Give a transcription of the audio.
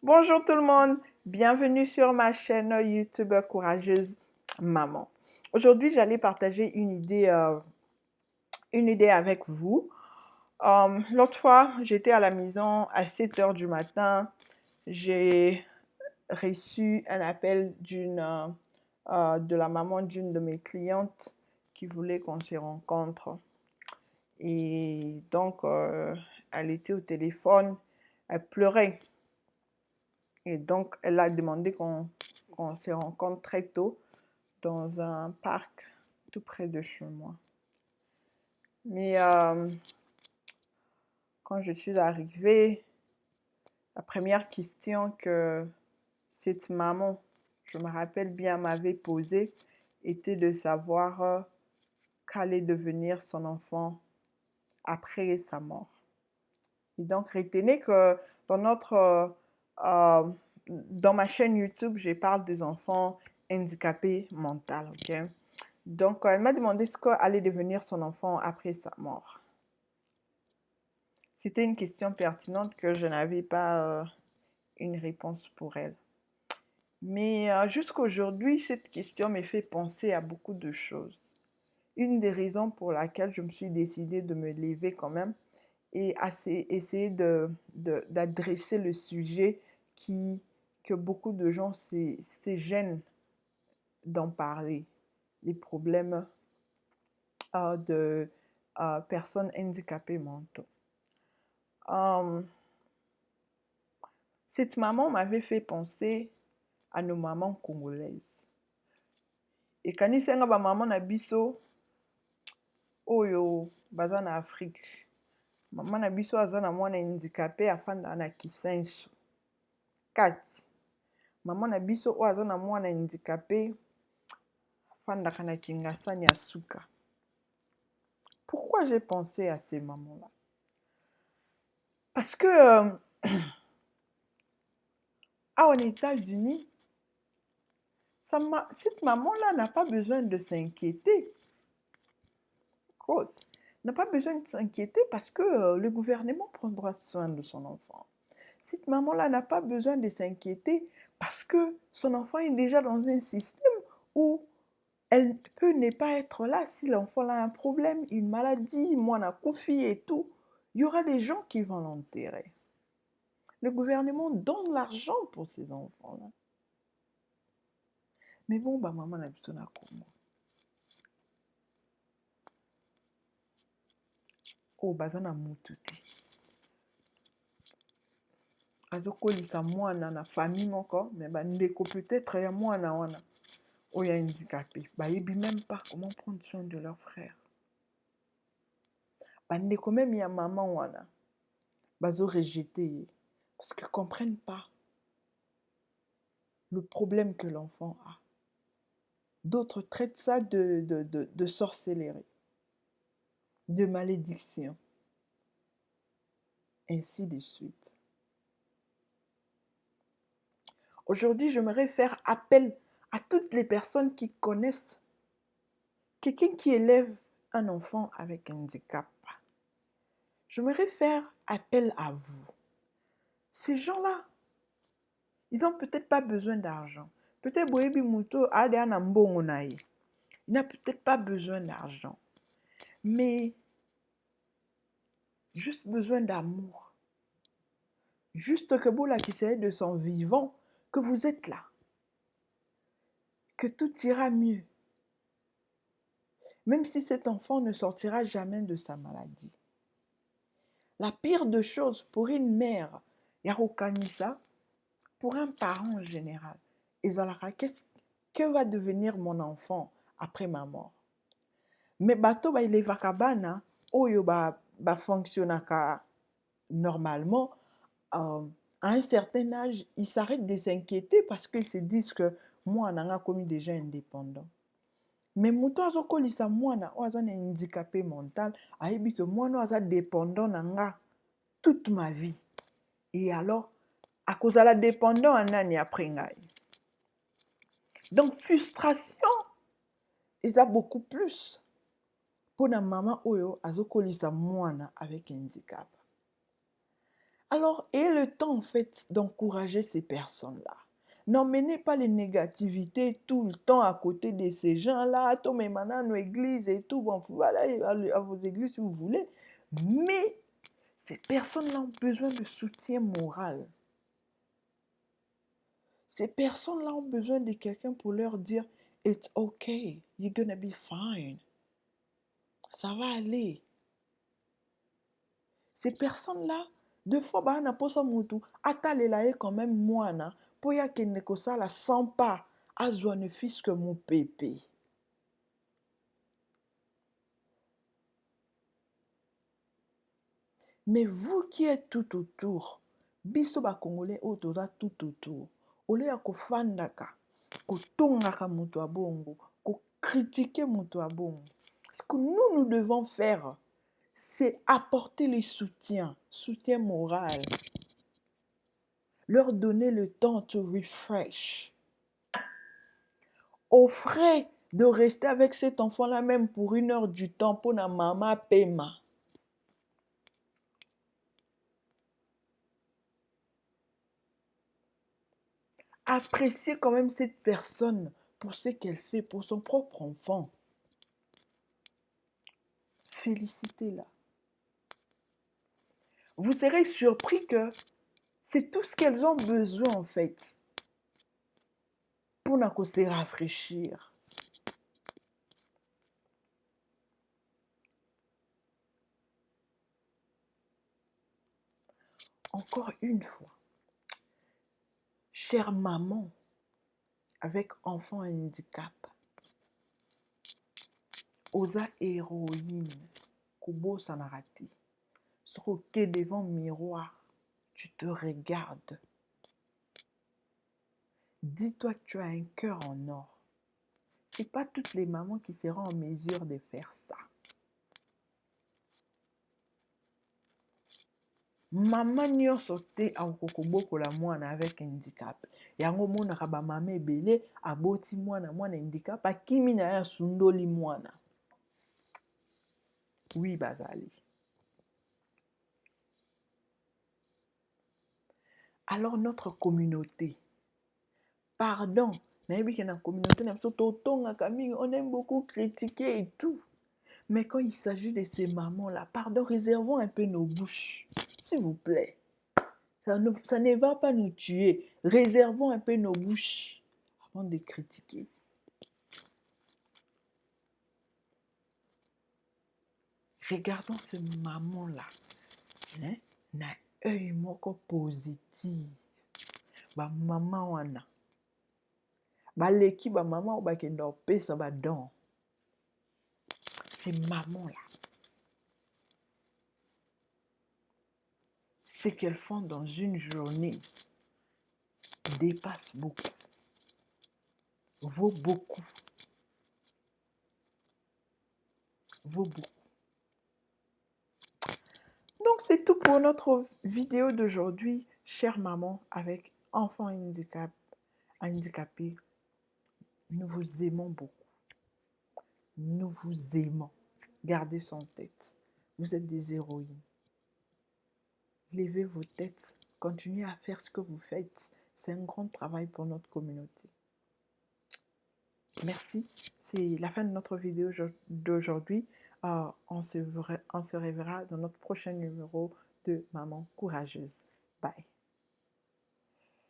Bonjour tout le monde, bienvenue sur ma chaîne YouTube Courageuse Maman. Aujourd'hui, j'allais partager une idée avec vous. L'autre fois, j'étais à la maison à 7 heures du matin. J'ai reçu un appel de la maman d'une de mes clientes qui voulait qu'on se rencontre. Et donc, elle était au téléphone, elle pleurait. Et donc, elle a demandé qu'on se rencontre très tôt dans un parc tout près de chez moi. Mais quand je suis arrivée, la première question que cette maman, je me rappelle bien, m'avait posée était de savoir qu'allait devenir son enfant après sa mort. Et donc, retenez que dans dans ma chaîne YouTube, je parle des enfants handicapés mentaux, ok? Donc, elle m'a demandé ce qu'allait devenir son enfant après sa mort. C'était une question pertinente que je n'avais pas une réponse pour elle. Mais jusqu'à aujourd'hui, cette question me fait penser à beaucoup de choses. Une des raisons pour laquelle je me suis décidée de me lever quand même et essayer d'adresser le sujet que beaucoup de gens se gênent d'en parler, les problèmes de personnes handicapées mentaux. Cette maman m'avait fait penser à nos mamans congolaises. Et kanisenga ba maman na biso oyo baza na Afrique. Mama na biso aza na mwana handicapé afanda na kisenso. Kati mama na biso oyo aza na mwana handicapé afandaka na kingasani ya suka. Pourquoi j'ai pensé à ces mamans-là? Parce que aux États-Unis, cette maman-là n'a pas besoin de s'inquiéter. N'a pas besoin de s'inquiéter parce que le gouvernement prendra soin de son enfant. Cette maman-là n'a pas besoin de s'inquiéter parce que son enfant est déjà dans un système où elle peut ne pas être là si l'enfant a un problème, une maladie, moi, na kofi et tout. Il y aura des gens qui vont l'enterrer. Le gouvernement donne l'argent pour ces enfants-là. Mais bon, bah maman n'a plutôt na comment. Oh, baza na mutu te. Azokolisa mwana na famille moko, mais bandeko peut-être ya mwana wana oyo handicapé. Bayebi même pas comment prendre soin de leur frère. Bandeko même ya maman wana bazo rejeter parce qu'ils comprennent pas le problème que l'enfant a. D'autres traitent ça de sorcellerie, de malédiction, ainsi de suite. Aujourd'hui, j'aimerais faire appel à toutes les personnes qui connaissent quelqu'un qui élève un enfant avec un handicap. J'aimerais faire appel à vous. Ces gens-là, ils n'ont peut-être pas besoin d'argent. Peut-être Boyebi Muto a des anambongonaï. Il n'a peut-être pas besoin d'argent. Mais juste besoin d'amour. Juste que Boula qui s'est de son vivant, que vous êtes là. Que tout ira mieux. Même si cet enfant ne sortira jamais de sa maladie. La pire des choses pour une mère, Yarokanisa, pour un parent en général, que va devenir mon enfant après ma mort? Mais bato ba ilevaka bana oyo ba fonctionnaka normalement à un certain âge, ils s'arrêtent de s'inquiéter parce qu'ils se disent que moi nanga commis déjà indépendant. Mais muto azokolisa mwana oyo aza na handicapé mental ayebi que mwana aza dépendant nanga toute ma vie. Et alors akozala dépendant à nani après ngai? Donc frustration eza beaucoup plus pour na maman oyo azokolisa mwana avec handicap. Alors, ayez le temps, en fait, d'encourager ces personnes-là. N'emmenez pas les négativités tout le temps à côté de ces gens-là. Tomez maintenant nos églises et tout. Bon, vous pouvez aller à vos églises si vous voulez. Mais ces personnes-là ont besoin de soutien moral. Ces personnes-là ont besoin de quelqu'un pour leur dire It's okay, you're gonna be fine. Ça va aller. Ces personnes-là, deux fois, bah, na poso mutu, atalela ye quand même mwana, po ya kende kosala sans pas, azwa ne fils que mon pépé. Mais vous qui êtes tout autour, biso ba congolais oyo toza tout autour, olia kofandaka, kotongaka mutu abongo, critiquer mutu abongo. Ce que nous devons faire, c'est apporter le soutien moral, leur donner le temps to refresh. Offrez de rester avec cet enfant-là même pour 1 heure du temps pour la maman paiement. Appréciez quand même cette personne pour ce qu'elle fait pour son propre enfant. Félicitez-la. Vous serez surpris que c'est tout ce qu'elles ont besoin en fait pour se rafraîchir. Encore une fois, chère maman avec enfant handicap, osa héroïne, Kubo Sanarati, sroqué devant miroir, tu te regardes. Dis-toi que tu as un cœur en or. Ce n'est pas toutes les mamans qui seront en mesure de faire ça. Maman nyonso te akokobokola mwana avec handicap. Yango monaka ba mama ebele aboti mwana handicap akimi na ye asundoli mwana. Oui bazali. Alors notre communauté, pardon, nayebi ke na communauté na biso totongaka mingi, on aime beaucoup critiquer et tout. Mais quand il s'agit de ces mamans-là, pardon, réservons un peu nos bouches, s'il vous plaît. Ça ne va pas nous tuer. Réservons un peu nos bouches avant de critiquer. Regardons ce maman-là. Hein? Na œil moko positif. Ba maman wana. Ba leki ba maman ba kenda opesa ba don. Ces mamans-là. Ce qu'elles font dans une journée dépasse beaucoup. Vaut beaucoup. Vaut beaucoup. Donc c'est tout pour notre vidéo d'aujourd'hui, chère maman avec enfant handicapé. Nous vous aimons beaucoup. Nous vous aimons. Gardez ça en tête. Vous êtes des héroïnes. Levez vos têtes. Continuez à faire ce que vous faites. C'est un grand travail pour notre communauté. Merci. C'est la fin de notre vidéo d'aujourd'hui. On se reverra dans notre prochain numéro de Maman Courageuse. Bye.